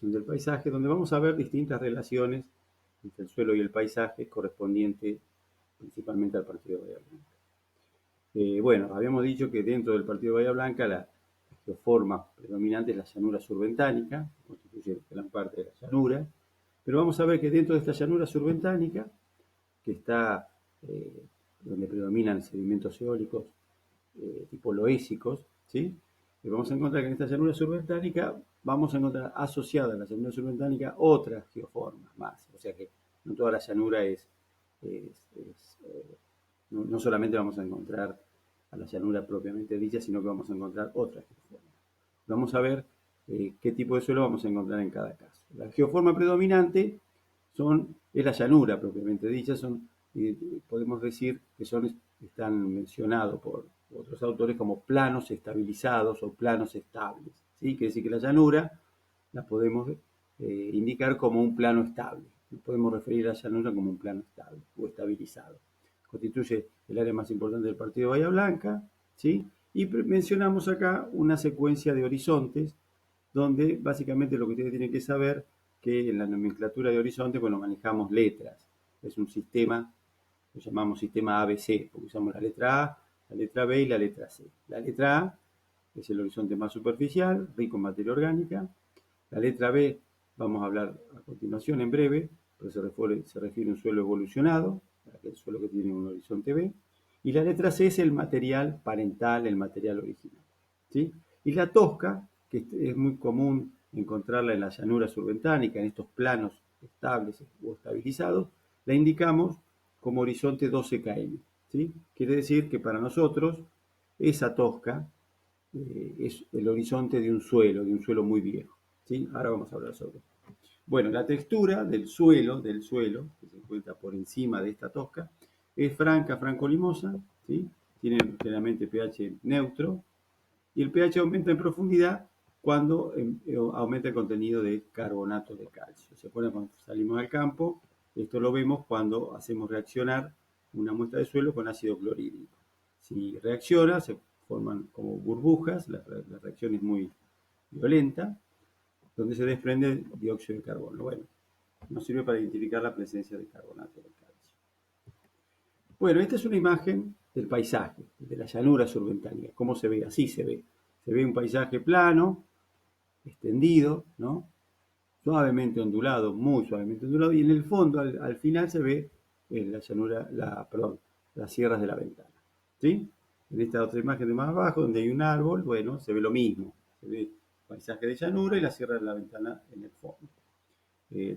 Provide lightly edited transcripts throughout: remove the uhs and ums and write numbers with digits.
del paisaje, donde vamos a ver distintas relaciones entre el suelo y el paisaje correspondiente principalmente al partido de Bahía Blanca. Bueno, habíamos dicho que dentro del partido de Bahía Blanca la geoforma predominante es la llanura surbentánica, que constituye gran parte de la llanura, pero vamos a ver que dentro de esta llanura surbentánica, que está donde predominan sedimentos eólicos tipo loésicos, ¿sí? Y vamos a encontrar que en esta llanura surbentánica vamos a encontrar asociada a la llanura surbentánica otras geoformas más. O sea que no toda la llanura no solamente vamos a encontrar a la llanura propiamente dicha, sino que vamos a encontrar otras geoformas. Vamos a ver qué tipo de suelo vamos a encontrar en cada caso. La geoforma predominante es la llanura propiamente dicha, podemos decir que están mencionados por otros autores como planos estabilizados o planos estables. ¿Sí? Quiere decir que la llanura la podemos indicar como un plano estable. Podemos referir a la llanura como un plano estable o estabilizado. Constituye el área más importante del partido de Bahía Blanca, ¿sí? Y mencionamos acá una secuencia de horizontes donde básicamente lo que ustedes tienen que saber que en la nomenclatura de horizonte, bueno, manejamos letras. Es un sistema, lo llamamos sistema ABC, porque usamos la letra A, la letra B y la letra C. La letra A es el horizonte más superficial, rico en materia orgánica. La letra B, vamos a hablar a continuación en breve, pero se refiere a un suelo evolucionado, aquel suelo que tiene un horizonte B. Y la letra C es el material parental, el material original. ¿Sí? Y la tosca, que es muy común encontrarla en la llanura surbentánica, en estos planos estables o estabilizados, la indicamos como horizonte 12 km. ¿Sí? Quiere decir que para nosotros esa tosca es el horizonte de un suelo muy viejo. ¿Sí? Ahora vamos a hablar sobre esto. Bueno, la textura del suelo, que se encuentra por encima de esta tosca, es franco-limosa, ¿sí? Tiene generalmente pH neutro, y el pH aumenta en profundidad cuando aumenta el contenido de carbonato de calcio. Se pone cuando salimos al campo, esto lo vemos cuando hacemos reaccionar una muestra de suelo con ácido clorhídrico. Si reacciona, se forman como burbujas, la reacción es muy violenta, donde se desprende dióxido de carbono. Bueno, nos sirve para identificar la presencia de carbonato de calcio. Bueno, esta es una imagen del paisaje, de la llanura surbentánica. ¿Cómo se ve? Así se ve. Se ve un paisaje plano, extendido, ¿no? Suavemente ondulado, muy suavemente ondulado, y en el fondo, al final, se ve la llanura, las sierras de la ventana. ¿Sí? En esta otra imagen de más abajo, donde hay un árbol, bueno, se ve lo mismo. Se ve el paisaje de llanura y la sierra de la ventana en el fondo.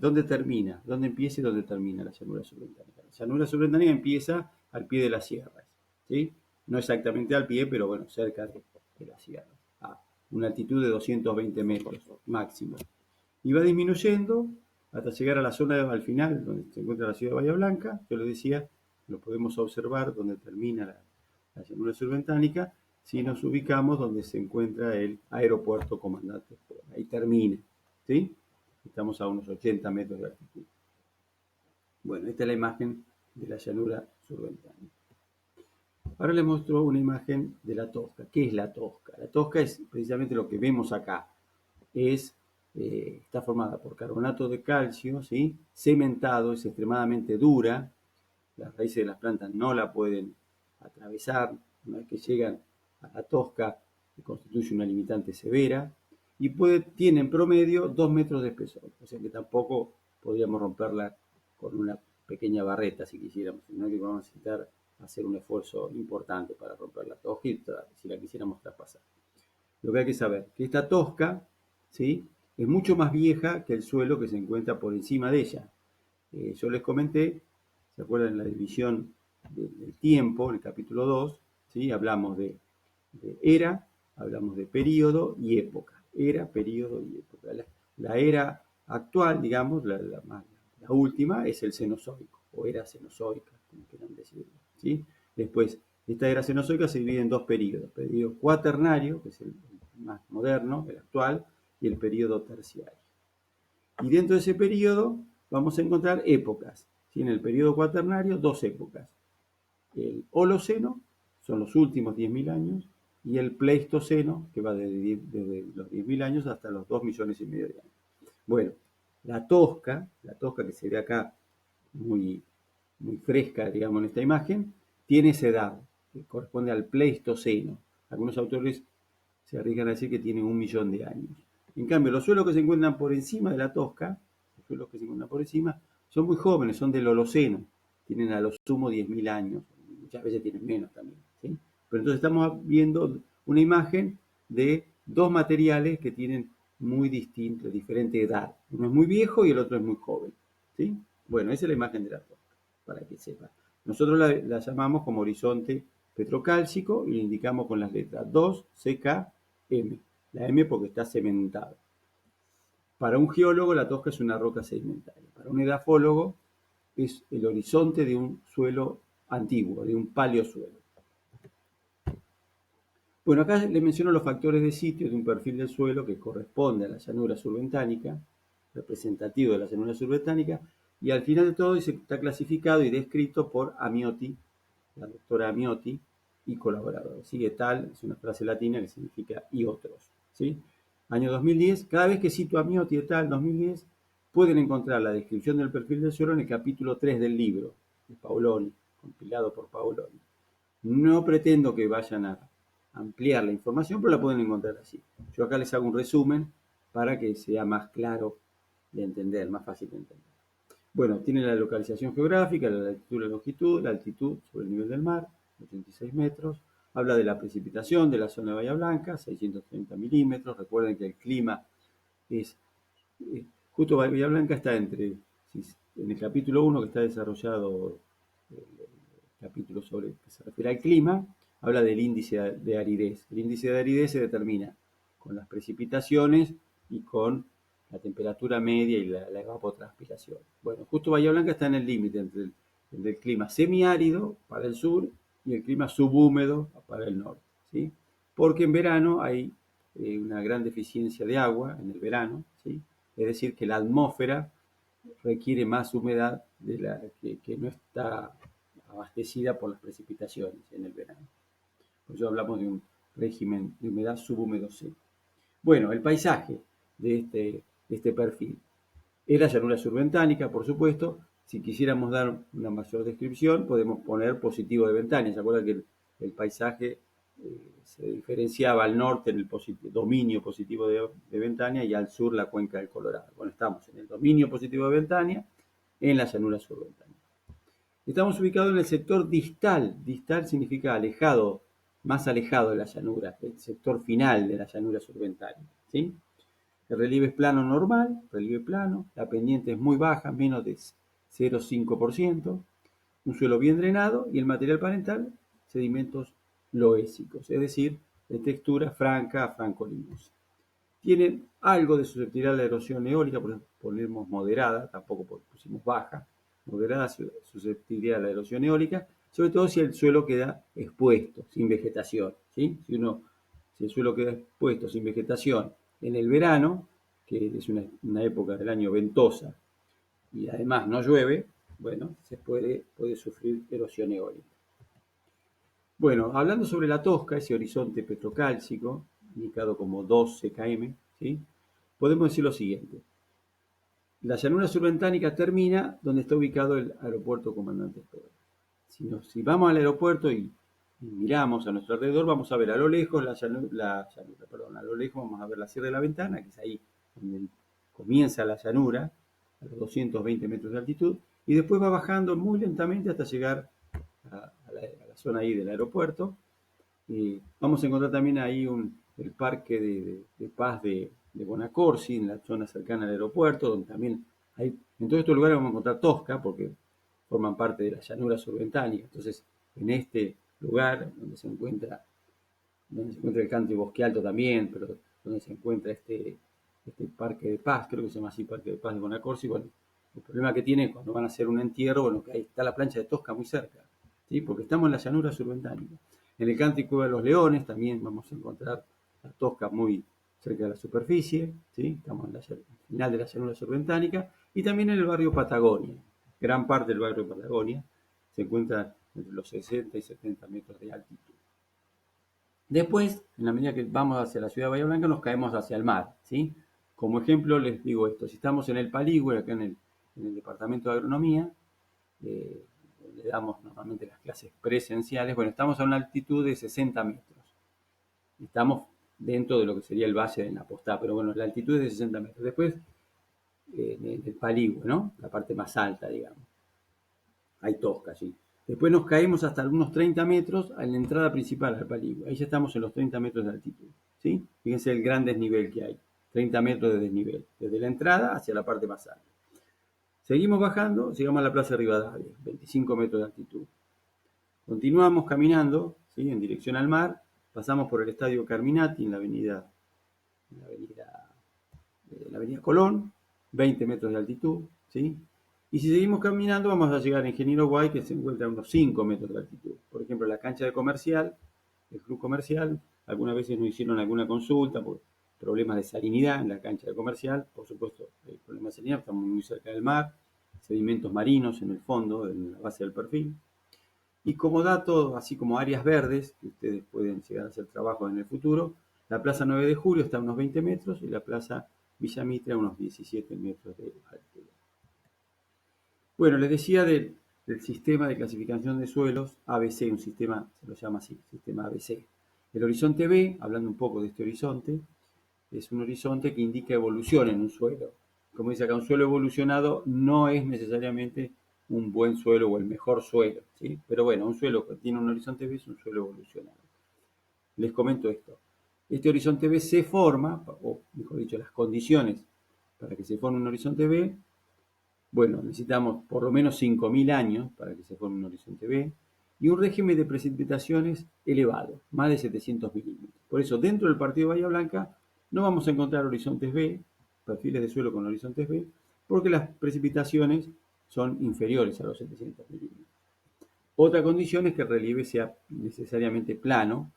¿Dónde termina? ¿Dónde empieza y dónde termina la llanura surbentánica? La llanura surbentánica empieza al pie de las sierras, ¿sí? No exactamente al pie, pero bueno, cerca de las sierras, a una altitud de 220 metros máximo. Y va disminuyendo hasta llegar a la zona al final, donde se encuentra la ciudad de Bahía Blanca. Yo les decía, lo podemos observar donde termina la llanura surbentánica, si nos ubicamos donde se encuentra el aeropuerto Comandante Juan. Ahí termina, ¿sí? Estamos a unos 80 metros de altitud. Bueno, esta es la imagen de la llanura surbentánica. Ahora les muestro una imagen de la tosca. ¿Qué es la tosca? La tosca es precisamente lo que vemos acá. Está formada por carbonato de calcio, ¿sí? Cementado, es extremadamente dura. Las raíces de las plantas no la pueden atravesar. Una vez que llegan a la tosca, constituye una limitante severa. Y tiene en promedio 2 metros de espesor. O sea que tampoco podríamos romperla con una pequeña barreta si quisiéramos, sino que vamos a necesitar hacer un esfuerzo importante para romper la tosca si la quisiéramos traspasar. Lo que hay que saber, que esta tosca, ¿sí? Es mucho más vieja que el suelo que se encuentra por encima de ella. Yo les comenté, ¿se acuerdan? La división del tiempo, en el capítulo 2, ¿sí? Hablamos de era, hablamos de periodo y época. Era, periodo y época. La era actual, digamos, la última, es el Cenozoico, o era cenozoica, como quieran decirlo, ¿sí? Después, esta era cenozoica se divide en dos periodos. Periodo cuaternario, que es el más moderno, el actual, y el periodo terciario. Y dentro de ese periodo vamos a encontrar épocas. ¿Sí? En el periodo cuaternario, dos épocas. El Holoceno, son los últimos 10.000 años, y el Pleistoceno, que va desde los 10.000 años hasta los 2,5 millones de años. Bueno, la tosca que se ve acá muy, muy fresca, digamos, en esta imagen, tiene esa edad, que corresponde al Pleistoceno. Algunos autores se arriesgan a decir que tiene 1 millón de años. En cambio, los suelos que se encuentran por encima de la Tosca, los suelos que se encuentran por encima, son muy jóvenes, son del Holoceno, tienen a lo sumo 10.000 años, muchas veces tienen menos también, ¿sí? Pero entonces estamos viendo una imagen de dos materiales que tienen muy distinta, diferente edad. Uno es muy viejo y el otro es muy joven, ¿sí? Bueno, esa es la imagen de la Tosca, para que sepan. Nosotros la llamamos como horizonte petrocálcico y le indicamos con las letras 2, CK, M. La M porque está cementada. Para un geólogo la tosca es una roca sedimentaria. Para un edafólogo es el horizonte de un suelo antiguo, de un paleosuelo. Bueno, acá les menciono los factores de sitio de un perfil del suelo que corresponde a la llanura surbentánica, representativo de la llanura surbentánica, y al final de todo está clasificado y descrito por Amiotti, la doctora Amiotti, y colaboradores. Sigue tal, es una frase latina que significa y otros. ¿Sí? Año 2010, cada vez que cito a Amiotti et al. 2010, pueden encontrar la descripción del perfil del suelo en el capítulo 3 del libro de Paoloni, compilado por Paoloni. No pretendo que vayan a ampliar la información, pero la pueden encontrar así. Yo acá les hago un resumen para que sea más claro de entender, más fácil de entender. Bueno, tiene la localización geográfica, la latitud y la longitud, la altitud sobre el nivel del mar, 86 metros. Habla de la precipitación de la zona de Bahía Blanca, 630 milímetros. Recuerden que el clima es, justo Bahía Blanca está entre, en el capítulo 1 que está desarrollado, el capítulo sobre que se refiere al clima, habla del índice de aridez. El índice de aridez se determina con las precipitaciones y con la temperatura media y la evapotranspiración. Bueno, justo Bahía Blanca está en el límite entre el clima semiárido para el sur y el clima subhúmedo para el norte, ¿sí? Porque en verano hay una gran deficiencia de agua, en el verano, ¿sí? Es decir, que la atmósfera requiere más humedad de la que no está abastecida por las precipitaciones en el verano. Por eso hablamos de un régimen de humedad subhúmedo seco. Bueno, el paisaje de este perfil. Es la llanura surbentánica, por supuesto. Si quisiéramos dar una mayor descripción, podemos poner positivo de Ventaña. ¿Se acuerdan que el paisaje se diferenciaba al norte en el dominio positivo de Ventaña y al sur la cuenca del Colorado? Bueno, estamos en el dominio positivo de Ventaña, en la llanura surbentánica. Estamos ubicados en el sector distal. Distal significa alejado, más alejado de la llanura, el sector final de la llanura surbentánica, ¿sí? El relieve es plano normal, relieve plano, la pendiente es muy baja, menos de 0,5%, un suelo bien drenado y el material parental, sedimentos loésicos, es decir, de textura franca a franco-limosa. Tienen algo de susceptibilidad a la erosión eólica, por eso ponemos moderada, tampoco pusimos baja, moderada susceptibilidad a la erosión eólica, sobre todo si el suelo queda expuesto, sin vegetación, ¿sí? Si el suelo queda expuesto sin vegetación en el verano, que es una época del año ventosa y además no llueve, bueno, se puede sufrir erosión eólica. Bueno, hablando sobre la Tosca, ese horizonte petrocálcico, indicado como 2 CKM, ¿sí? Podemos decir lo siguiente. La llanura surbentánica termina donde está ubicado el aeropuerto Comandante Espejo. Si vamos al aeropuerto y miramos a nuestro alrededor, vamos a ver a lo lejos a lo lejos vamos a ver la Sierra de la Ventana, que es ahí donde comienza la llanura, a los 220 metros de altitud, y después va bajando muy lentamente hasta llegar a la zona ahí del aeropuerto. Vamos a encontrar también ahí el parque de paz de Bonacorsi, en la zona cercana al aeropuerto, donde también hay, en todos estos lugares vamos a encontrar tosca, porque forman parte de la llanura surbentánica. Entonces, en este lugar donde se encuentra el Country Bosque Alto también, pero donde se encuentra este Parque de Paz, creo que se llama así, Parque de Paz de Bonacorsi. Bueno, el problema que tiene cuando van a hacer un entierro, bueno, que ahí está la plancha de Tosca muy cerca, ¿sí? Porque estamos en la llanura surbentánica. En el Country Cueva de los Leones también vamos a encontrar la Tosca muy cerca de la superficie, ¿sí? Estamos en el final de la llanura surbentánica, y también en el barrio Patagonia. Gran parte del barrio Patagonia se encuentra entre los 60 y 70 metros de altitud. Después, en la medida que vamos hacia la ciudad de Bahía Blanca, nos caemos hacia el mar, ¿sí? Como ejemplo les digo esto, si estamos en el Paligüe, acá en el departamento de agronomía, eh, le damos normalmente las clases presenciales, bueno, estamos a una altitud de 60 metros. Estamos dentro de lo que sería el valle de Napostá, pero bueno, la altitud es de 60 metros. Después, en el Paligüe, ¿no? La parte más alta, digamos. Hay tosca allí. Después nos caemos hasta algunos 30 metros en la entrada principal al Paligüe. Ahí ya estamos en los 30 metros de altitud. ¿Sí? Fíjense el gran desnivel que hay. 30 metros de desnivel. Desde la entrada hacia la parte más alta. Seguimos bajando, llegamos a la Plaza Rivadavia, 25 metros de altitud. Continuamos caminando, ¿sí? En dirección al mar. Pasamos por el Estadio Carminati en la avenida Colón, 20 metros de altitud, ¿sí? Y si seguimos caminando vamos a llegar a Ingeniero Guay, que se encuentra a unos 5 metros de altitud. Por ejemplo, la cancha de comercial, el club comercial, algunas veces nos hicieron alguna consulta por problemas de salinidad en la cancha de comercial, por supuesto, hay problemas de salinidad, estamos muy cerca del mar, sedimentos marinos en el fondo, en la base del perfil. Y como dato, así como áreas verdes, que ustedes pueden llegar a hacer trabajo en el futuro, la Plaza 9 de Julio está a unos 20 metros y la Plaza Villa Mitre a unos 17 metros de altura. Bueno, les decía del sistema de clasificación de suelos ABC, un sistema, se lo llama así, sistema ABC. El horizonte B, hablando un poco de este horizonte, es un horizonte que indica evolución en un suelo. Como dice acá, un suelo evolucionado no es necesariamente un buen suelo o el mejor suelo, ¿sí? Pero bueno, un suelo que tiene un horizonte B es un suelo evolucionado. Les comento esto. Este horizonte B se forma, o mejor dicho, las condiciones para que se forme un horizonte B, bueno, necesitamos por lo menos 5.000 años para que se forme un horizonte B y un régimen de precipitaciones elevado, más de 700 milímetros. Por eso, dentro del partido de Bahía Blanca no vamos a encontrar horizontes B, perfiles de suelo con horizontes B, porque las precipitaciones son inferiores a los 700 milímetros. Otra condición es que el relieve sea necesariamente plano,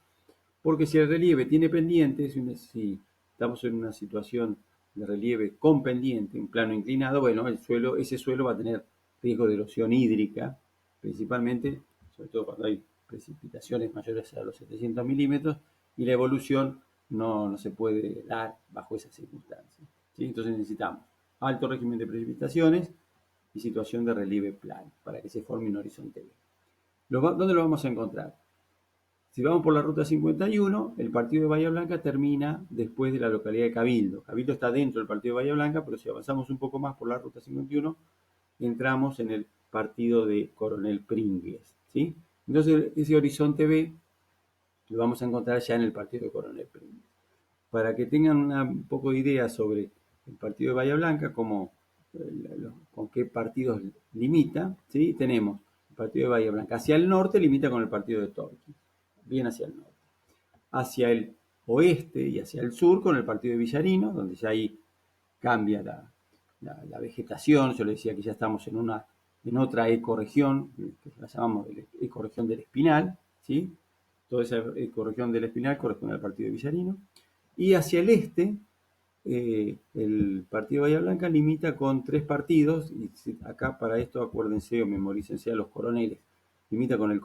porque si el relieve tiene pendientes, si estamos en una situación de relieve con pendiente, un plano inclinado, bueno, ese suelo va a tener riesgo de erosión hídrica, principalmente, sobre todo cuando hay precipitaciones mayores a los 700 milímetros, y la evolución no se puede dar bajo esas circunstancias, ¿sí? Entonces necesitamos alto régimen de precipitaciones y situación de relieve plano para que se forme un horizonte B. ¿Dónde lo vamos a encontrar? Si vamos por la ruta 51, el partido de Bahía Blanca termina después de la localidad de Cabildo. Cabildo está dentro del partido de Bahía Blanca, pero si avanzamos un poco más por la ruta 51, entramos en el partido de Coronel Pringles, ¿sí? Entonces, ese horizonte B lo vamos a encontrar ya en el partido de Coronel Pringles. Para que tengan un poco de idea sobre el partido de Bahía Blanca, con qué partidos limita, ¿sí? Tenemos el partido de Bahía Blanca. Hacia el norte limita con el partido de Torquín, bien hacia el norte. Hacia el oeste y hacia el sur con el partido de Villarino, donde ya ahí cambia la vegetación. Yo le decía que ya estamos en otra ecorregión, que la llamamos ecorregión del Espinal, ¿sí? Toda esa ecorregión del Espinal corresponde al partido de Villarino. Y hacia el este, el partido de Bahía Blanca limita con 3 partidos, y acá para esto acuérdense o memorícense a los coroneles. Limita con el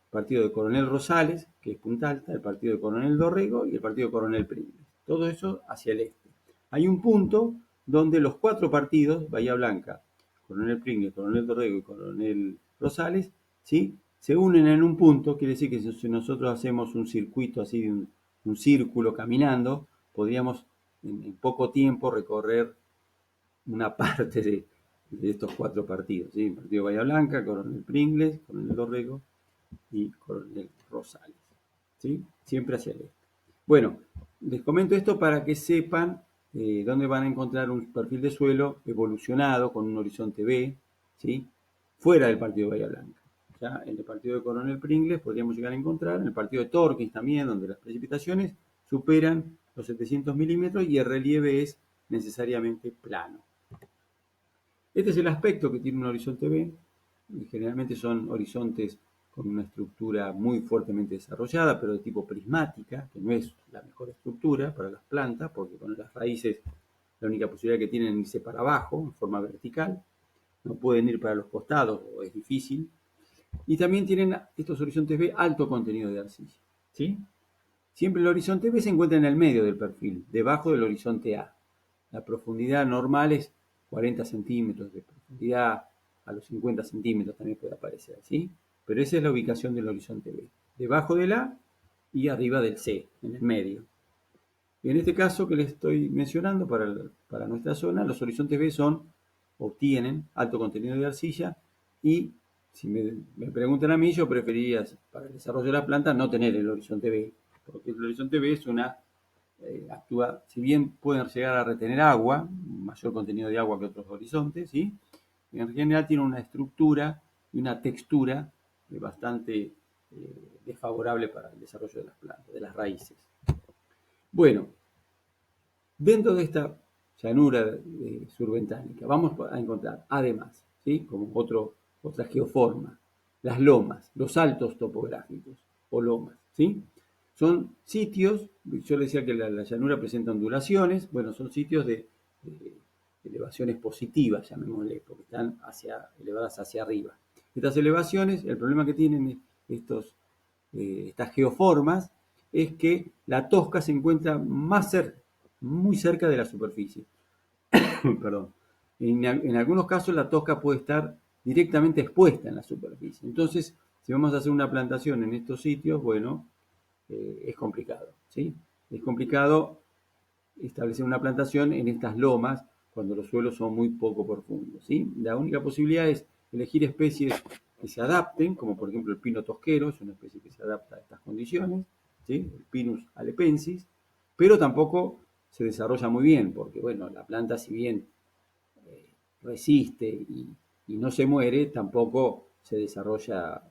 partido de Coronel Rosales, que es Punta Alta, el partido de Coronel Dorrego y el partido de Coronel Pringles. Todo eso hacia el este. Hay un punto donde los 4 partidos, Bahía Blanca, Coronel Pringles, Coronel Dorrego y Coronel Rosales, ¿sí? Se unen en un punto. Quiere decir que si nosotros hacemos un circuito así, un círculo caminando, podríamos en poco tiempo recorrer una parte de estos 4 partidos, ¿sí? El partido de Bahía Blanca, Coronel Pringles, Coronel Dorrego y Coronel Rosales, ¿sí? Siempre hacia el este. Bueno, les comento esto para que sepan dónde van a encontrar un perfil de suelo evolucionado con un horizonte B, ¿sí? Fuera del partido de Bahía Blanca. Ya en el partido de Coronel Pringles podríamos llegar a encontrar, en el partido de Torquín también, donde las precipitaciones superan los 700 milímetros y el relieve es necesariamente plano. Este es el aspecto que tiene un horizonte B. Generalmente son horizontes con una estructura muy fuertemente desarrollada, pero de tipo prismática, que no es la mejor estructura para las plantas, porque con las raíces la única posibilidad que tienen es irse para abajo, en forma vertical. No pueden ir para los costados, o es difícil. Y también tienen estos horizontes B alto contenido de arcilla, ¿sí? Siempre el horizonte B se encuentra en el medio del perfil, debajo del horizonte A. La profundidad normal es 40 centímetros de profundidad, a los 50 centímetros también puede aparecer, ¿sí? Pero esa es la ubicación del horizonte B, debajo del A y arriba del C, en el medio. Y en este caso que les estoy mencionando para nuestra zona, los horizontes B obtienen alto contenido de arcilla y si me preguntan a mí, yo preferiría para el desarrollo de la planta no tener el horizonte B, porque el horizonte B es actúa, si bien pueden llegar a retener agua, mayor contenido de agua que otros horizontes, ¿sí? En general tiene una estructura y una textura bastante desfavorable para el desarrollo de las plantas, de las raíces. Bueno, dentro de esta llanura surbentánica vamos a encontrar, además, ¿sí? Como otra geoforma, las lomas, los saltos topográficos o lomas, ¿sí? Son sitios, yo le decía que la llanura presenta ondulaciones, bueno, son sitios de elevaciones positivas, llamémosle, porque están elevadas hacia arriba. Estas elevaciones, el problema que tienen estas geoformas es que la tosca se encuentra muy cerca de la superficie. Perdón. En algunos casos la tosca puede estar directamente expuesta en la superficie. Entonces, si vamos a hacer una plantación en estos sitios, bueno, es complicado, ¿sí? Es complicado establecer una plantación en estas lomas cuando los suelos son muy poco profundos, ¿sí? La única posibilidad es elegir especies que se adapten, como por ejemplo el pino tosquero, es una especie que se adapta a estas condiciones, ¿sí? El Pinus alepensis, pero tampoco se desarrolla muy bien, porque bueno, la planta si bien resiste y no se muere, tampoco se desarrolla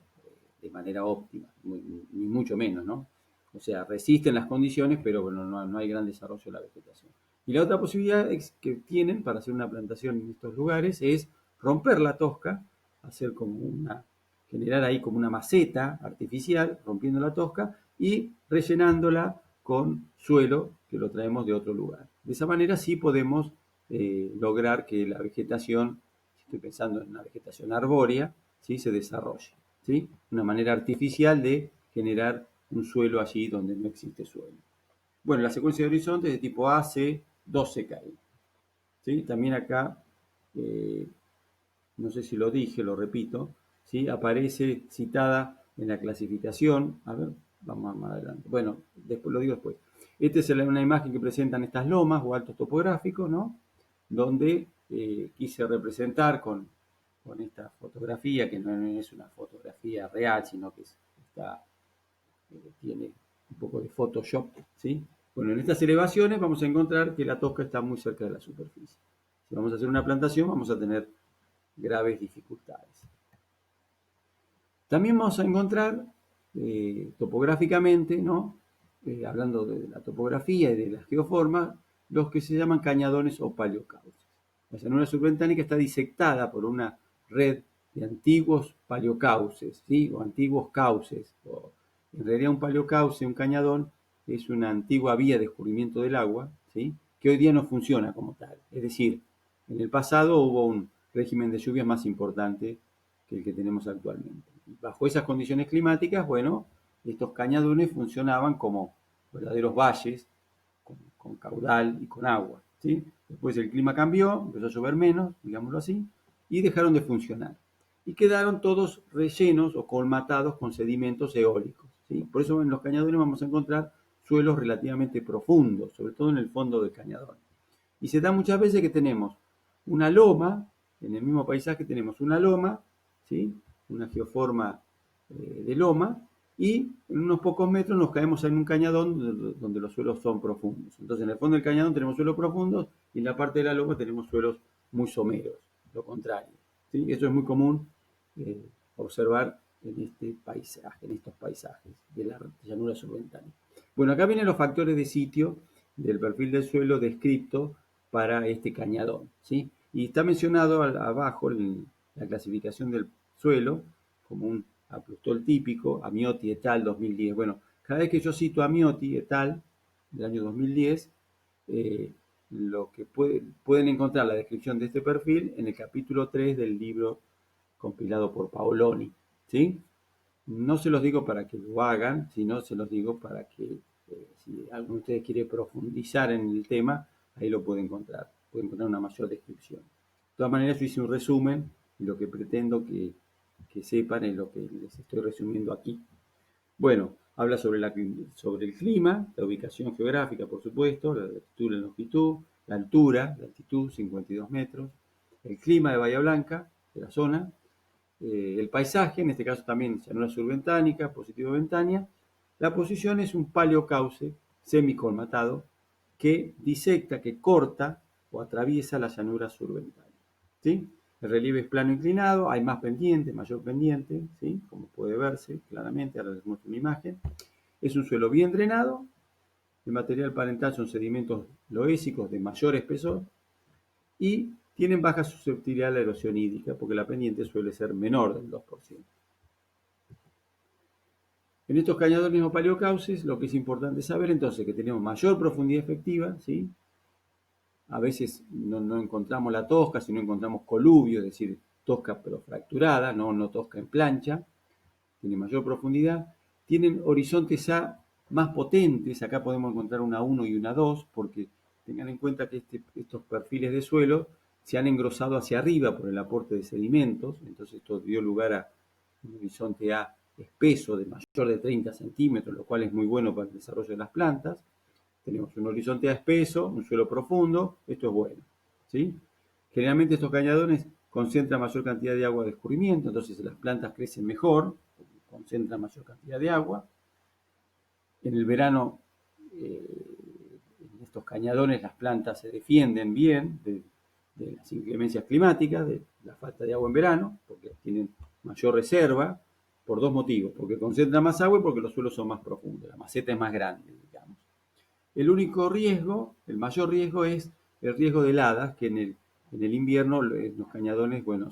de manera óptima, ni mucho menos, ¿no? O sea, resisten las condiciones, pero bueno, no hay gran desarrollo de la vegetación. Y la otra posibilidad que tienen para hacer una plantación en estos lugares es romper la tosca, generar ahí como una maceta artificial, rompiendo la tosca y rellenándola con suelo que lo traemos de otro lugar. De esa manera sí podemos lograr que la vegetación, si estoy pensando en una vegetación arbórea, ¿sí? Se desarrolle, ¿sí? Una manera artificial de generar un suelo allí donde no existe suelo. Bueno, la secuencia de horizontes de tipo A, C, 12 km. ¿Sí? También acá, no sé si lo dije, lo repito, ¿sí? Aparece citada en la clasificación. A ver, vamos más adelante. Bueno, después lo digo después. Esta es una imagen que presentan estas lomas o altos topográficos, ¿no? Donde quise representar con esta fotografía, que no es una fotografía real, sino que tiene un poco de Photoshop, ¿sí? Bueno, en estas elevaciones vamos a encontrar que la tosca está muy cerca de la superficie. Si vamos a hacer una plantación, vamos a tener graves dificultades. También vamos a encontrar topográficamente, ¿no? Hablando de la topografía y de la geoforma, los que se llaman cañadones o paleocauces. La llanura subventánica está disectada por una red de antiguos paleocauces, ¿sí? O antiguos cauces. En realidad un paleocauce, un cañadón, es una antigua vía de escurrimiento del agua, ¿sí? Que hoy día no funciona como tal. Es decir, en el pasado hubo un régimen de lluvia más importante que el que tenemos actualmente. Y bajo esas condiciones climáticas, bueno, estos cañadones funcionaban como verdaderos valles con caudal y con agua, ¿sí? Después el clima cambió, empezó a llover menos, digámoslo así, y dejaron de funcionar. Y quedaron todos rellenos o colmatados con sedimentos eólicos, ¿sí? Por eso en los cañadones vamos a encontrar suelos relativamente profundos, sobre todo en el fondo del cañadón. Y se da muchas veces que tenemos una loma, en el mismo paisaje tenemos una loma, ¿sí? Una geoforma de loma, y en unos pocos metros nos caemos en un cañadón donde los suelos son profundos. Entonces en el fondo del cañadón tenemos suelos profundos y en la parte de la loma tenemos suelos muy someros, lo contrario, ¿sí? Eso es muy común observar en estos paisajes de la llanura subventánica. Bueno, acá vienen los factores de sitio del perfil del suelo descrito para este cañadón, ¿sí? Y está mencionado abajo en la clasificación del suelo como un aplustol típico, Amiotti et al. 2010. Bueno, cada vez que yo cito Amiotti et al. del año 2010, lo que pueden encontrar la descripción de este perfil en el capítulo 3 del libro compilado por Paoloni, ¿sí? No se los digo para que lo hagan, sino se los digo para que si alguno de ustedes quiere profundizar en el tema, ahí lo puede encontrar una mayor descripción. De todas maneras, yo hice un resumen y lo que pretendo que sepan es lo que les estoy resumiendo aquí. Bueno, habla sobre el clima, la ubicación geográfica, por supuesto, la latitud, la longitud, la altura, la altitud, 52 metros, el clima de Bahía Blanca, de la zona, el paisaje, en este caso también llanura surventánica, positivo ventania. La posición es un paleocauce semicolmatado que disecta, que corta o atraviesa la llanura surventania. ¿Sí? El relieve es plano inclinado, hay más pendiente, mayor pendiente, ¿sí? Como puede verse claramente, ahora les muestro una imagen. Es un suelo bien drenado, el material parental son sedimentos loésicos de mayor espesor y tienen baja susceptibilidad a la erosión hídrica porque la pendiente suele ser menor del 2%. En estos cañadones o paleocauces, lo que es importante saber entonces que tenemos mayor profundidad efectiva, ¿sí? A veces no encontramos la tosca, sino encontramos coluvio, es decir, tosca pero fracturada, no tosca en plancha, tiene mayor profundidad. Tienen horizontes A más potentes, acá podemos encontrar una 1 y una 2, porque tengan en cuenta que estos perfiles de suelo se han engrosado hacia arriba por el aporte de sedimentos, entonces esto dio lugar a un horizonte A espeso de mayor de 30 centímetros, lo cual es muy bueno para el desarrollo de las plantas. Tenemos un horizonte A espeso, un suelo profundo, esto es bueno, ¿sí? Generalmente estos cañadones concentran mayor cantidad de agua de escurrimiento, entonces las plantas crecen mejor, concentran mayor cantidad de agua. En el verano, en estos cañadones las plantas se defienden bien de las inclemencias climáticas, de la falta de agua en verano, porque tienen mayor reserva, por dos motivos, porque concentran más agua y porque los suelos son más profundos, la maceta es más grande, digamos. El único riesgo, el mayor riesgo es el riesgo de heladas, que en el invierno los cañadones, bueno,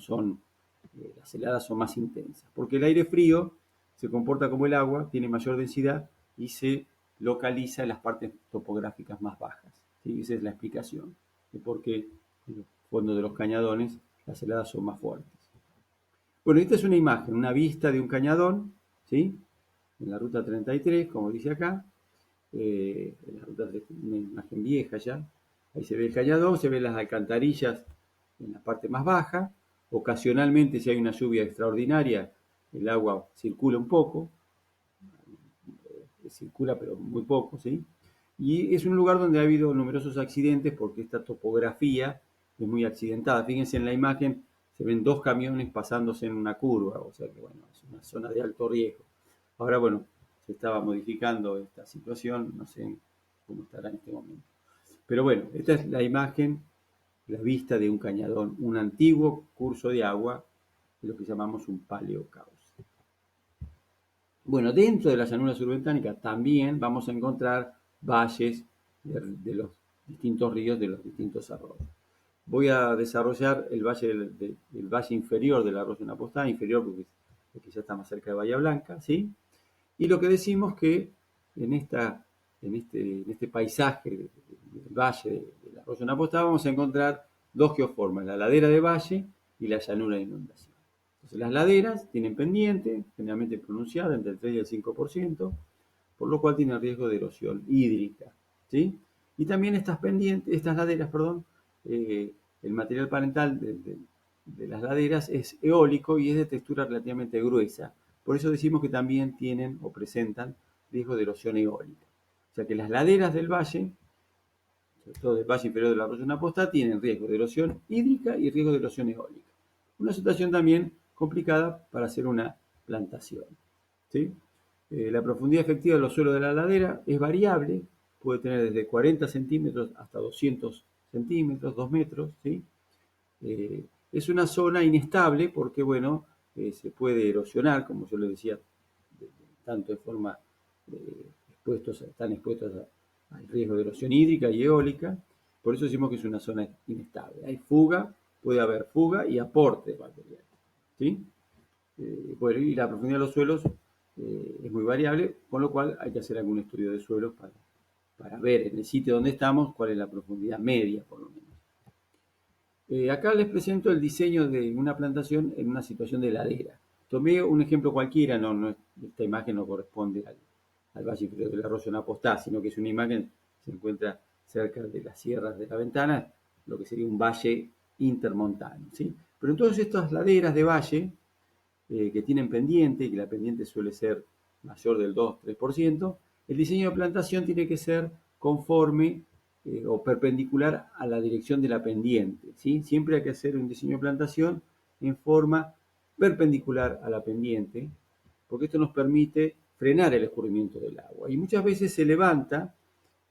las heladas son más intensas, porque el aire frío se comporta como el agua, tiene mayor densidad y se localiza en las partes topográficas más bajas. ¿Sí? Esa es la explicación de por qué en los fondos de los cañadones las heladas son más fuertes. Bueno, esta es una imagen, una vista de un cañadón, ¿sí? En la ruta 33, como dice acá, en la ruta 3, una imagen vieja ya. Ahí se ve el cañadón, se ven las alcantarillas en la parte más baja. Ocasionalmente, si hay una lluvia extraordinaria, el agua circula un poco, circula pero muy poco, ¿sí? Y es un lugar donde ha habido numerosos accidentes porque esta topografía es muy accidentada. Fíjense en la imagen, se ven dos camiones pasándose en una curva, o sea que bueno, es una zona de alto riesgo. Ahora, bueno, se estaba modificando esta situación, no sé cómo estará en este momento. Pero bueno, esta es la imagen, la vista de un cañadón, un antiguo curso de agua, lo que llamamos un paleocauce. Bueno, dentro de la llanura surventánica también vamos a encontrar valles de los distintos ríos, de los distintos arroyos. Voy a desarrollar el valle del valle inferior del arroyo Napostá, inferior porque ya está más cerca de Bahía Blanca, ¿sí? Y lo que decimos que en este paisaje del valle del arroyo Napostá vamos a encontrar dos geoformas, la ladera de valle y la llanura de inundación. Entonces, las laderas tienen pendiente, generalmente pronunciada, entre el 3 y el 5%, por lo cual tiene riesgo de erosión hídrica, ¿sí? Y también estas pendientes, estas laderas, perdón, el material parental de las laderas es eólico y es de textura relativamente gruesa. Por eso decimos que también tienen o presentan riesgo de erosión eólica. O sea que las laderas del valle, sobre todo del valle inferior del arroyo Napostá, tienen riesgo de erosión hídrica y riesgo de erosión eólica. Una situación también complicada para hacer una plantación, ¿sí? La profundidad efectiva de los suelos de la ladera es variable, puede tener desde 40 centímetros hasta 200 centímetros, 2 metros, ¿sí? Es una zona inestable porque, bueno, se puede erosionar, como yo les decía, tanto de forma están expuestos al riesgo de erosión hídrica y eólica, por eso decimos que es una zona inestable. Hay fuga, puede haber fuga y aporte de material, ¿sí? Bueno, y la profundidad de los suelos es muy variable, con lo cual hay que hacer algún estudio de suelos para ver en el sitio donde estamos cuál es la profundidad media, por lo menos. Acá les presento el diseño de una plantación en una situación de ladera. Tomé un ejemplo cualquiera, esta imagen no corresponde al valle inferior del arroyo Napostá, sino que es una imagen que se encuentra cerca de las sierras de la Ventana, lo que sería un valle intermontano, ¿sí? Pero en todas estas laderas de valle que tienen pendiente, y que la pendiente suele ser mayor del 2-3%, el diseño de plantación tiene que ser conforme o perpendicular a la dirección de la pendiente, ¿sí? Siempre hay que hacer un diseño de plantación en forma perpendicular a la pendiente, porque esto nos permite frenar el escurrimiento del agua. Y muchas veces se levanta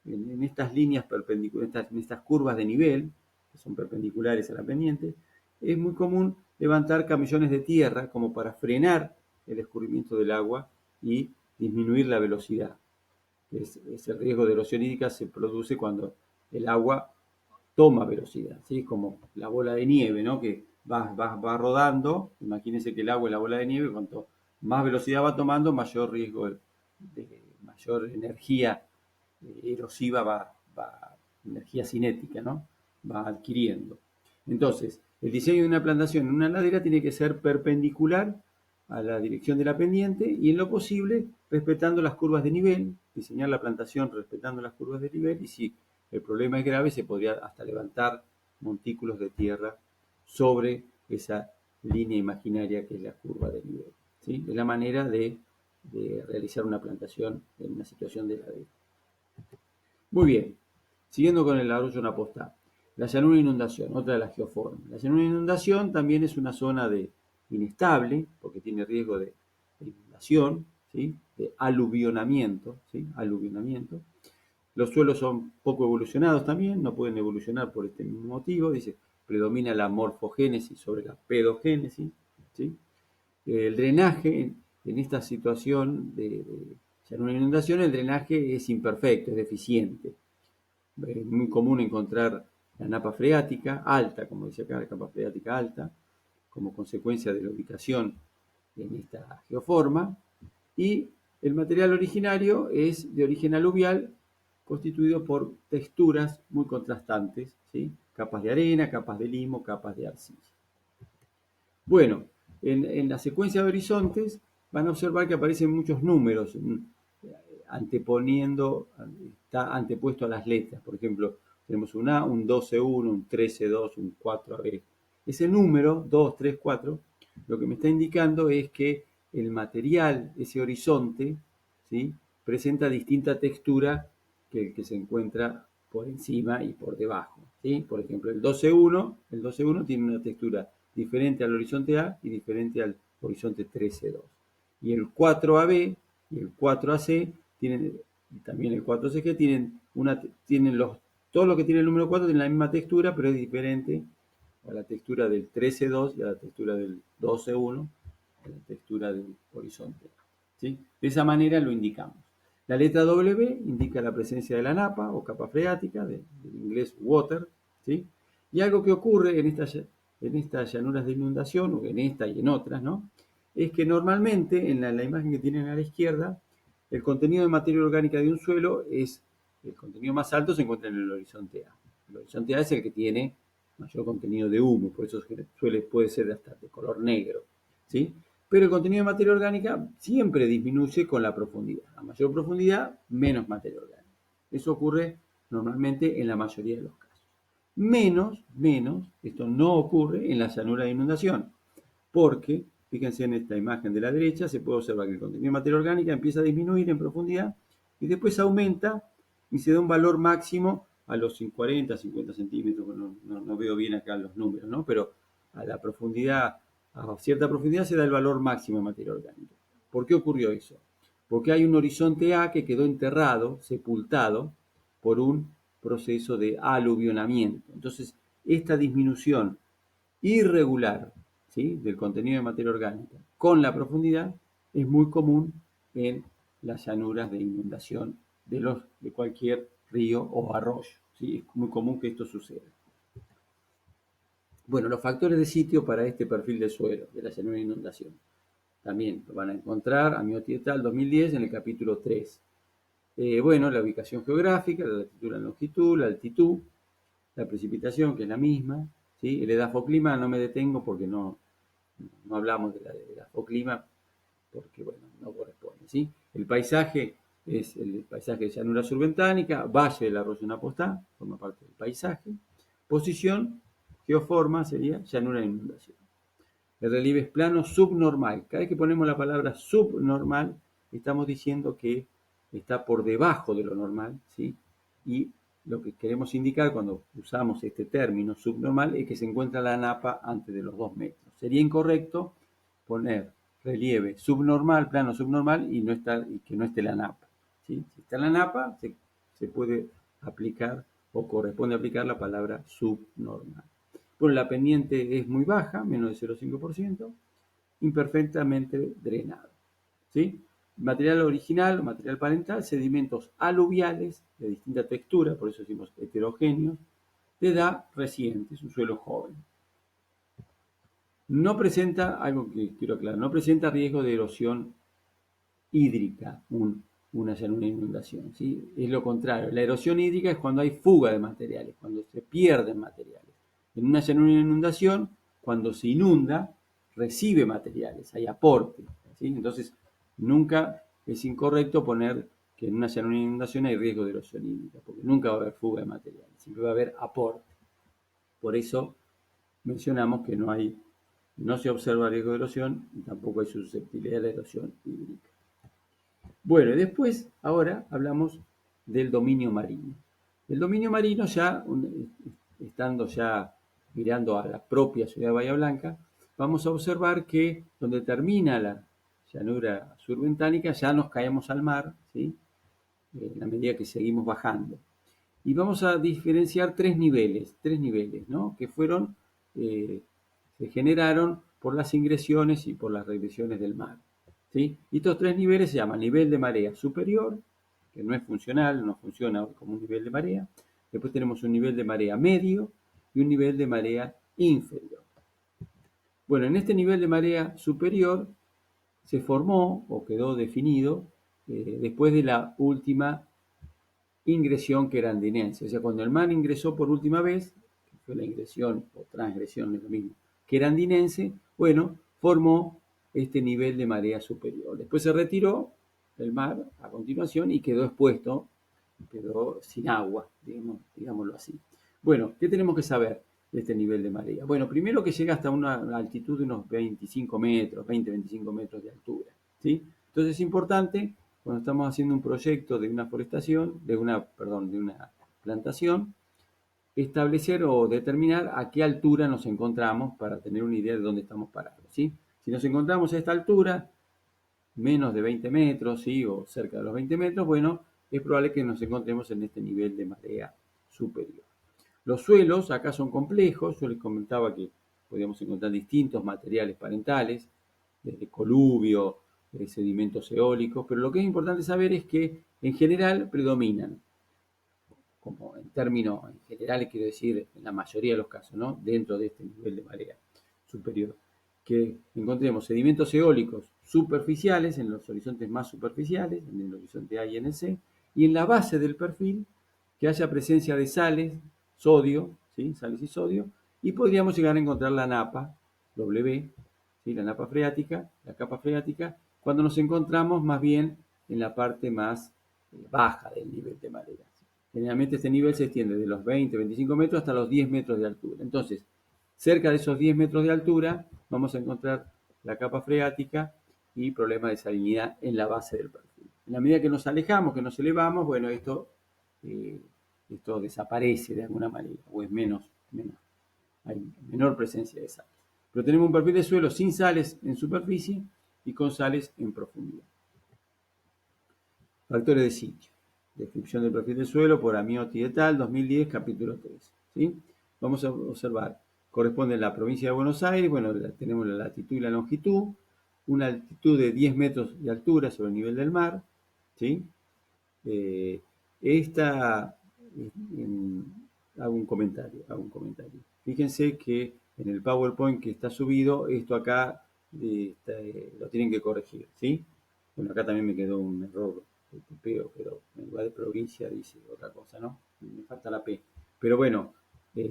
en estas líneas perpendiculares, en estas curvas de nivel, que son perpendiculares a la pendiente, es muy común levantar camellones de tierra como para frenar el escurrimiento del agua y disminuir la velocidad. El riesgo de erosión hídrica se produce cuando el agua toma velocidad, ¿sí? Como la bola de nieve, ¿no? Que va rodando. Imagínense que el agua es la bola de nieve, cuanto más velocidad va tomando, mayor riesgo mayor energía erosiva energía cinética, ¿no? Va adquiriendo. Entonces, el diseño de una plantación en una ladera tiene que ser perpendicular a la dirección de la pendiente y en lo posible respetando las curvas de nivel, diseñar la plantación respetando las curvas de nivel, y si el problema es grave se podría hasta levantar montículos de tierra sobre esa línea imaginaria que es la curva de nivel, ¿sí? Es la manera de realizar una plantación en una situación de ladera. Muy bien, siguiendo con el arroyo Napostá. La llanura de inundación, otra de las geoformas. La llanura de inundación también es una zona inestable, porque tiene riesgo de inundación, ¿sí? De aluvionamiento, ¿sí? Aluvionamiento. Los suelos son poco evolucionados también, no pueden evolucionar por este mismo motivo. Dice, predomina la morfogénesis sobre la pedogénesis, ¿sí? El drenaje en esta situación de llanura de inundación, el drenaje es imperfecto, es deficiente. Es muy común encontrar la napa freática alta, como dice acá, la capa freática alta, como consecuencia de la ubicación en esta geoforma, y el material originario es de origen aluvial, constituido por texturas muy contrastantes, ¿sí? Capas de arena, capas de limo, capas de arcilla. Bueno, en la secuencia de horizontes van a observar que aparecen muchos números anteponiendo, está antepuesto a las letras. Por ejemplo, tenemos un A, un 12-1, un 13-2, un 4AB. Ese número, 2, 3, 4, lo que me está indicando es que el material, ese horizonte, ¿sí? Presenta distinta textura que el que se encuentra por encima y por debajo, ¿sí? Por ejemplo, el 12-1 tiene una textura diferente al horizonte A y diferente al horizonte 13-2. Y el 4AB y el 4AC tienen, y también el 4CG tienen todo lo que tiene el número 4 tiene la misma textura, pero es diferente a la textura del 13-2 y a la textura del 12-1, a la textura del horizonte. ¿Sí? De esa manera lo indicamos. La letra W indica la presencia de la napa o capa freática, del inglés water, ¿sí? Y algo que ocurre en estas llanuras de inundación, o en esta y en otras, ¿no? Es que normalmente en la imagen que tienen a la izquierda, el contenido de materia orgánica de un suelo el contenido más alto se encuentra en el horizonte A. El horizonte A es el que tiene mayor contenido de humo, por eso puede ser hasta de color negro, ¿sí? Pero el contenido de materia orgánica siempre disminuye con la profundidad. A mayor profundidad, menos materia orgánica. Eso ocurre normalmente en la mayoría de los casos. Menos, esto no ocurre en la llanura de inundación, porque, fíjense en esta imagen de la derecha, se puede observar que el contenido de materia orgánica empieza a disminuir en profundidad y después aumenta y se da un valor máximo a los 40, 50 centímetros, no veo bien acá los números, ¿no? Pero a la profundidad, a cierta profundidad se da el valor máximo de materia orgánica. ¿Por qué ocurrió eso? Porque hay un horizonte A que quedó enterrado, sepultado, por un proceso de aluvionamiento. Entonces, esta disminución irregular, ¿sí?, del contenido de materia orgánica con la profundidad es muy común en las llanuras de inundación de cualquier río o arroyo, ¿sí? Es muy común que esto suceda. Bueno, los factores de sitio para este perfil de suelo de la llanura de inundación también lo van a encontrar a Miotti et al. 2010 en el capítulo 3. Bueno, la ubicación geográfica, la latitud, la longitud, la altitud, la precipitación, que es la misma, ¿sí? El edafoclima no me detengo porque no hablamos del edafoclima, porque bueno, no corresponde, ¿sí? El paisaje es el paisaje de llanura surbentánica, valle del arroyo Napostá, forma parte del paisaje. Posición, geoforma sería llanura de inundación. El relieve es plano subnormal. Cada vez que ponemos la palabra subnormal, estamos diciendo que está por debajo de lo normal, ¿sí? Y lo que queremos indicar cuando usamos este término subnormal es que se encuentra la napa antes de los 2 metros. Sería incorrecto poner relieve subnormal, plano subnormal y que no esté la napa, ¿sí? Si está la napa, se puede aplicar o corresponde aplicar la palabra subnormal. Bueno, la pendiente es muy baja, menos de 0,5%, imperfectamente drenado, ¿sí? Material original, material parental, sedimentos aluviales de distinta textura, por eso decimos heterogéneos, de edad reciente, es un suelo joven. No presenta, algo que quiero aclarar, no presenta riesgo de erosión hídrica, una llanura inundación, ¿sí? Es lo contrario, la erosión hídrica es cuando hay fuga de materiales, cuando se pierden materiales. En una llanura inundación, cuando se inunda, recibe materiales, hay aporte, ¿sí? Entonces, nunca es incorrecto poner que en una llanura inundación hay riesgo de erosión hídrica, porque nunca va a haber fuga de materiales, siempre va a haber aporte. Por eso mencionamos que no se observa riesgo de erosión y tampoco hay susceptibilidad a la erosión hídrica. Bueno, y después, ahora hablamos del dominio marino. El dominio marino ya, estando ya mirando a la propia ciudad de Bahía Blanca, vamos a observar que donde termina la llanura surbentánica ya nos caemos al mar, ¿sí? En la medida que seguimos bajando. Y vamos a diferenciar tres niveles, ¿no? Que se generaron por las ingresiones y por las regresiones del mar, ¿sí? Y estos tres niveles se llaman nivel de marea superior, que no es funcional, no funciona como un nivel de marea. Después tenemos un nivel de marea medio y un nivel de marea inferior. Bueno, en este nivel de marea superior se formó o quedó definido después de la última ingresión querandinense. O sea, cuando el mar ingresó por última vez, que fue la ingresión o transgresión, es lo mismo, querandinense, bueno, formó este nivel de marea superior. Después se retiró el mar a continuación y quedó expuesto, quedó sin agua, digámoslo así. Bueno, ¿qué tenemos que saber de este nivel de marea? Bueno, primero que llega hasta una altitud de unos 25 metros, 20-25 metros de altura, ¿sí? Entonces es importante cuando estamos haciendo un proyecto de una forestación, de una plantación, establecer o determinar a qué altura nos encontramos para tener una idea de dónde estamos parados, ¿sí? Si nos encontramos a esta altura, menos de 20 metros, ¿sí? O cerca de los 20 metros, bueno, es probable que nos encontremos en este nivel de marea superior. Los suelos acá son complejos, yo les comentaba que podíamos encontrar distintos materiales parentales, desde coluvio, sedimentos eólicos, pero lo que es importante saber es que en general predominan, como en términos generales quiero decir en la mayoría de los casos, ¿no? Dentro de este nivel de marea superior, que encontremos sedimentos eólicos superficiales, en los horizontes más superficiales, en el horizonte A y en el C, y en la base del perfil que haya presencia de sales, sodio, ¿sí? Sales y sodio, y podríamos llegar a encontrar la napa, W, ¿sí? La napa freática, la capa freática, cuando nos encontramos más bien en la parte más baja del nivel de marea. Generalmente este nivel se extiende de los 20-25 metros hasta los 10 metros de altura. Entonces, cerca de esos 10 metros de altura vamos a encontrar la capa freática y problemas de salinidad en la base del perfil. En la medida que nos alejamos, que nos elevamos, bueno, esto desaparece de alguna manera, o es hay menor presencia de sales. Pero tenemos un perfil de suelo sin sales en superficie y con sales en profundidad. Factores de sitio. Descripción del perfil del suelo por Amiotti et al. 2010, capítulo 3. ¿Sí? Vamos a observar. Corresponde a la provincia de Buenos Aires. Bueno, tenemos la latitud y la longitud. Una altitud de 10 metros de altura sobre el nivel del mar. ¿Sí? Hago un comentario. Fíjense que en el PowerPoint que está subido, esto acá lo tienen que corregir. ¿Sí? Bueno, acá también me quedó un error de tipeo, pero en lugar de provincia dice otra cosa, ¿no? Me falta la P. Pero bueno,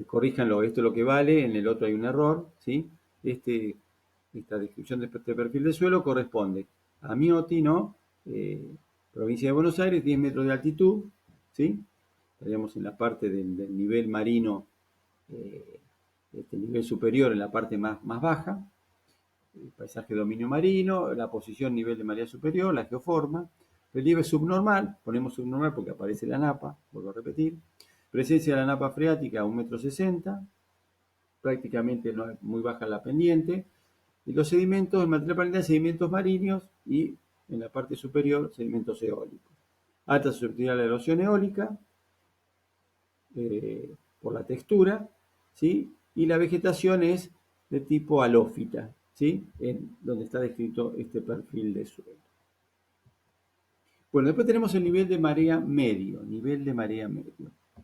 corríjanlo, esto es lo que vale, en el otro hay un error, ¿sí? Esta descripción de perfil de suelo corresponde a Miotti, ¿no? provincia de Buenos Aires, 10 metros de altitud, ¿sí? Estaríamos en la parte del nivel marino, este nivel superior en la parte más baja, el paisaje de dominio marino, la posición nivel de marea superior, la geoforma, relieve subnormal, ponemos subnormal porque aparece la napa, vuelvo a repetir, presencia de la napa freática a 1,60 m, prácticamente no es muy baja la pendiente, y los sedimentos, el material planetal, sedimentos marinos y en la parte superior sedimentos eólicos. Alta susceptibilidad a la erosión eólica, por la textura, ¿sí? Y la vegetación es de tipo halófita, ¿sí? En donde está descrito este perfil de suelo. Bueno, después tenemos el nivel de marea medio,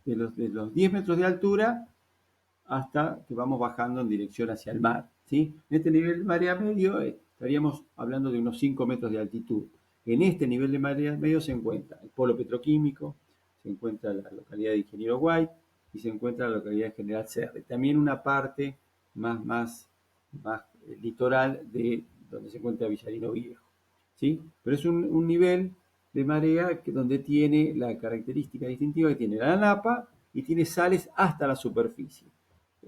de los 10 metros de altura hasta que vamos bajando en dirección hacia el mar, ¿sí? En este nivel de marea medio estaríamos hablando de unos 5 metros de altitud. En este nivel de marea medio se encuentra el polo petroquímico, se encuentra la localidad de Ingeniero White y se encuentra la localidad de General Serre. También una parte más litoral de donde se encuentra Villarino Viejo, ¿sí? Pero es un nivel de marea donde tiene la característica distintiva que tiene la napa y tiene sales hasta la superficie.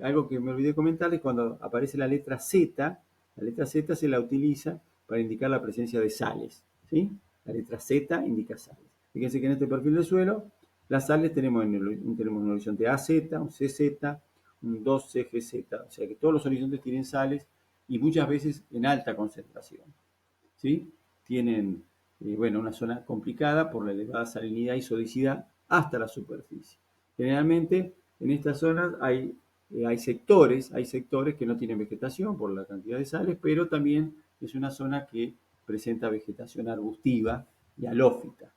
Algo que me olvidé comentarles, cuando aparece la letra Z se la utiliza para indicar la presencia de sales, ¿sí? La letra Z indica sales. Fíjense que en este perfil de suelo, las sales tenemos un horizonte AZ, un CZ, un 2CGZ, o sea que todos los horizontes tienen sales y muchas veces en alta concentración, ¿sí? Tienen, bueno, una zona complicada por la elevada salinidad y sodicidad hasta la superficie. Generalmente en estas zonas hay sectores que no tienen vegetación por la cantidad de sales, pero también es una zona que presenta vegetación arbustiva y halófita.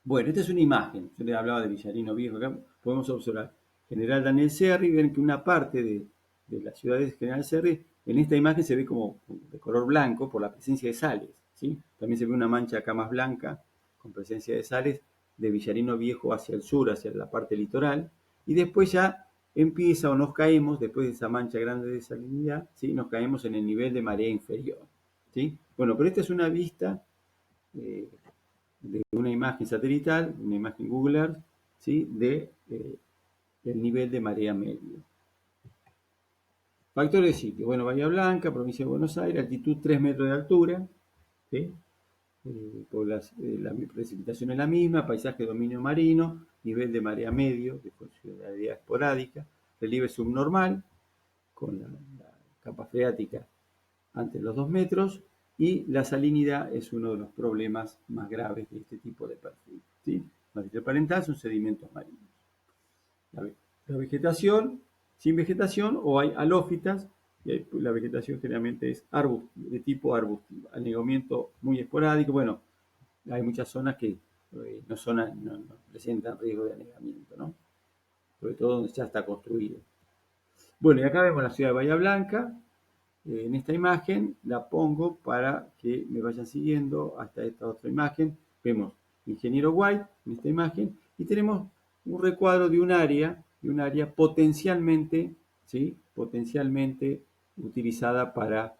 Bueno, esta es una imagen. Yo les hablaba de Villarino Viejo. Acá podemos observar General Daniel Serri. Ven que una parte de la ciudad de General Serri, en esta imagen se ve como de color blanco por la presencia de sales, ¿sí? También se ve una mancha acá más blanca con presencia de sales de Villarino Viejo hacia el sur, hacia la parte litoral. Y después ya empieza o nos caemos, después de esa mancha grande de salinidad, ¿sí? Nos caemos en el nivel de marea inferior, ¿sí? Bueno, pero esta es una vista de una imagen satelital, una imagen Google Earth, ¿sí? Del nivel de marea medio. Factores de sitio. Bueno, Bahía Blanca, provincia de Buenos Aires, altitud 3 metros de altura, ¿sí? La precipitación es la misma, paisaje de dominio marino, nivel de marea medio, de funcionalidad esporádica, relieve subnormal, con la capa freática ante los 2 metros, y la salinidad es uno de los problemas más graves de este tipo de perfil, ¿sí? Material parental son sedimentos marinos. La vegetación, sin vegetación, o hay halófitas, y la vegetación generalmente es de tipo arbustivo, anegamiento muy esporádico. Bueno, hay muchas zonas que no presentan riesgo de anegamiento, ¿no? Sobre todo donde ya está construido. Bueno, y acá vemos la ciudad de Bahía Blanca. En esta imagen la pongo para que me vayan siguiendo hasta esta otra imagen. Vemos Ingeniero White en esta imagen y tenemos un recuadro de un área potencialmente, ¿sí? Potencialmente utilizada para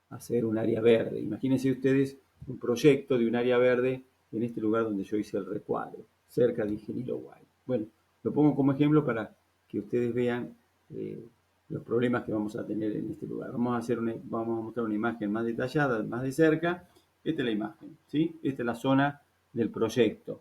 hacer un área verde. Imagínense ustedes un proyecto de un área verde en este lugar donde yo hice el recuadro, cerca de Ingeniero White. Bueno, lo pongo como ejemplo para que ustedes vean los problemas que vamos a tener en este lugar. Vamos a mostrar una imagen más detallada, más de cerca. Esta es la imagen, ¿sí? Esta es la zona del proyecto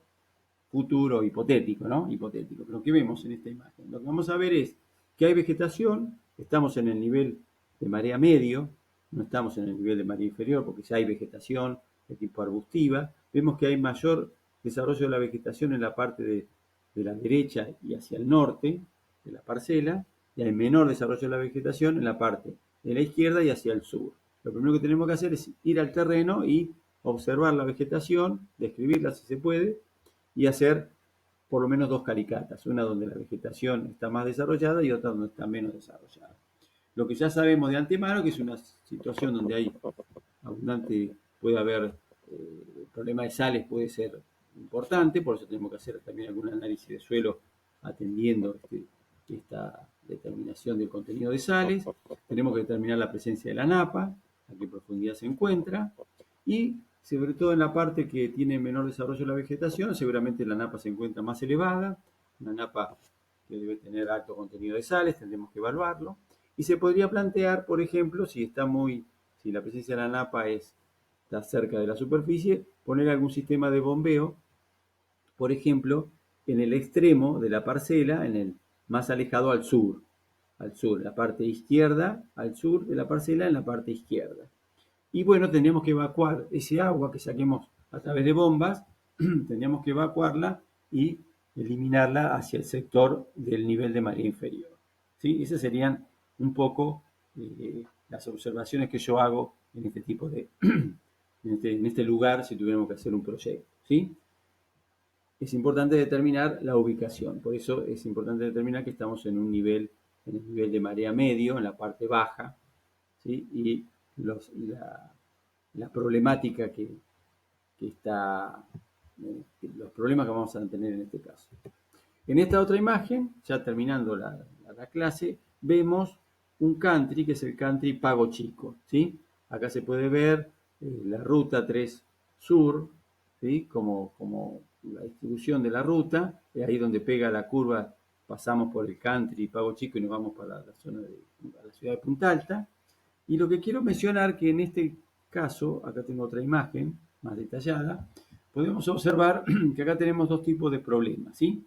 futuro hipotético, ¿no? Hipotético. Pero ¿qué vemos en esta imagen? Lo que vamos a ver es que hay vegetación, estamos en el nivel de marea medio, no estamos en el nivel de marea inferior porque ya hay vegetación de tipo arbustiva. Vemos que hay mayor desarrollo de la vegetación en la parte de la derecha y hacia el norte de la parcela, y hay menor desarrollo de la vegetación en la parte de la izquierda y hacia el sur. Lo primero que tenemos que hacer es ir al terreno y observar la vegetación, describirla si se puede, y hacer por lo menos dos caricatas, una donde la vegetación está más desarrollada y otra donde está menos desarrollada. Lo que ya sabemos de antemano que es una situación donde hay abundante, puede haber problema de sales, puede ser importante, por eso tenemos que hacer también algún análisis de suelo atendiendo esta determinación del contenido de sales. Tenemos que determinar la presencia de la napa, a qué profundidad se encuentra, y sobre todo en la parte que tiene menor desarrollo de la vegetación, seguramente la napa se encuentra más elevada, una napa que debe tener alto contenido de sales, tendremos que evaluarlo. Y se podría plantear, por ejemplo, si la presencia de la napa está cerca de la superficie, poner algún sistema de bombeo, por ejemplo, en el extremo de la parcela, en el más alejado al sur, la parte izquierda, al sur de la parcela, en la parte izquierda. Y bueno, tendríamos que evacuar ese agua que saquemos a través de bombas, tendríamos que evacuarla y eliminarla hacia el sector del nivel de marea inferior. ¿Sí? Esas serían un poco las observaciones que yo hago en este tipo de, en este lugar si tuviéramos que hacer un proyecto. ¿Sí? Es importante determinar la ubicación, por eso es importante determinar que estamos en el nivel de marea medio, en la parte baja, ¿sí? Y la problemática que está, los problemas que vamos a tener en este caso. En esta otra imagen, ya terminando la clase, vemos un country que es el country Pago Chico, ¿sí? Acá se puede ver la ruta 3 Sur, ¿sí? Como la distribución de la ruta, ahí donde pega la curva pasamos por el country Pago Chico y nos vamos para la zona a la ciudad de Punta Alta. Y lo que quiero mencionar que en este caso, acá tengo otra imagen más detallada, podemos observar que acá tenemos dos tipos de problemas, ¿sí?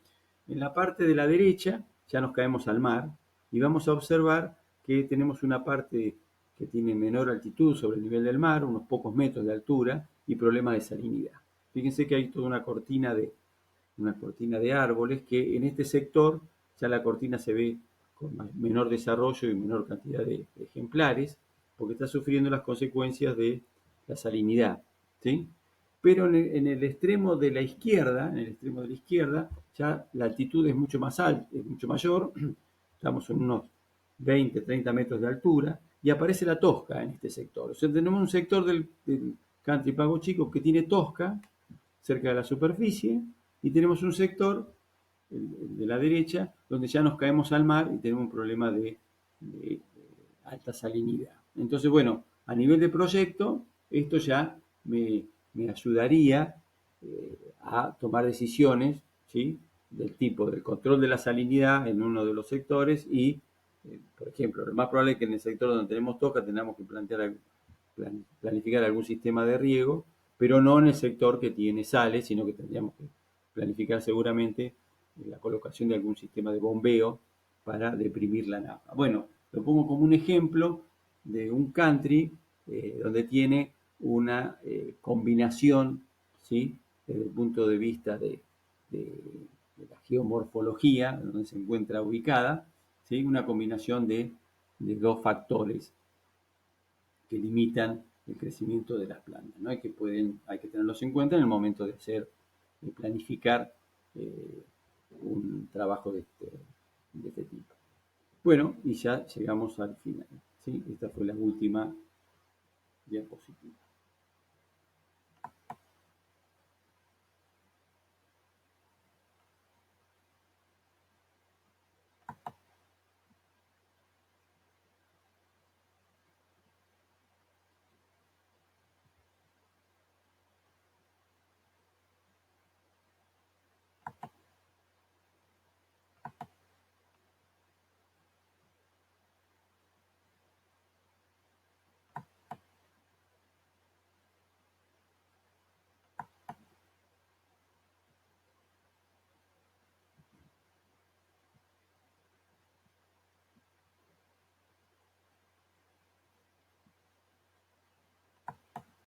En la parte de la derecha ya nos caemos al mar y vamos a observar que tenemos una parte que tiene menor altitud sobre el nivel del mar, unos pocos metros de altura y problemas de salinidad. Fíjense que hay toda una cortina de árboles que en este sector ya la cortina se ve con menor desarrollo y menor cantidad de ejemplares porque está sufriendo las consecuencias de la salinidad, ¿sí? Pero en el extremo de la izquierda, ya la altitud es mucho más alta, es mucho mayor, estamos en unos 20, 30 metros de altura, y aparece la tosca en este sector. O sea, tenemos un sector del country Pago Chico que tiene tosca cerca de la superficie, y tenemos un sector, el de la derecha, donde ya nos caemos al mar y tenemos un problema de alta salinidad. Entonces, bueno, a nivel de proyecto, esto ya me ayudaría a tomar decisiones, ¿sí? Del tipo del control de la salinidad en uno de los sectores y, por ejemplo, lo más probable es que en el sector donde tenemos tosca tengamos que planificar algún sistema de riego, pero no en el sector que tiene sales, sino que tendríamos que planificar seguramente la colocación de algún sistema de bombeo para deprimir la napa. Bueno, lo pongo como un ejemplo de un country donde tiene una combinación, ¿sí? Desde el punto de vista de la geomorfología, donde se encuentra ubicada, ¿sí? Una combinación de dos factores que limitan el crecimiento de las plantas, ¿no? Hay que tenerlos en cuenta en el momento de planificar un trabajo de este tipo. Bueno, y ya llegamos al final, ¿sí? Esta fue la última diapositiva.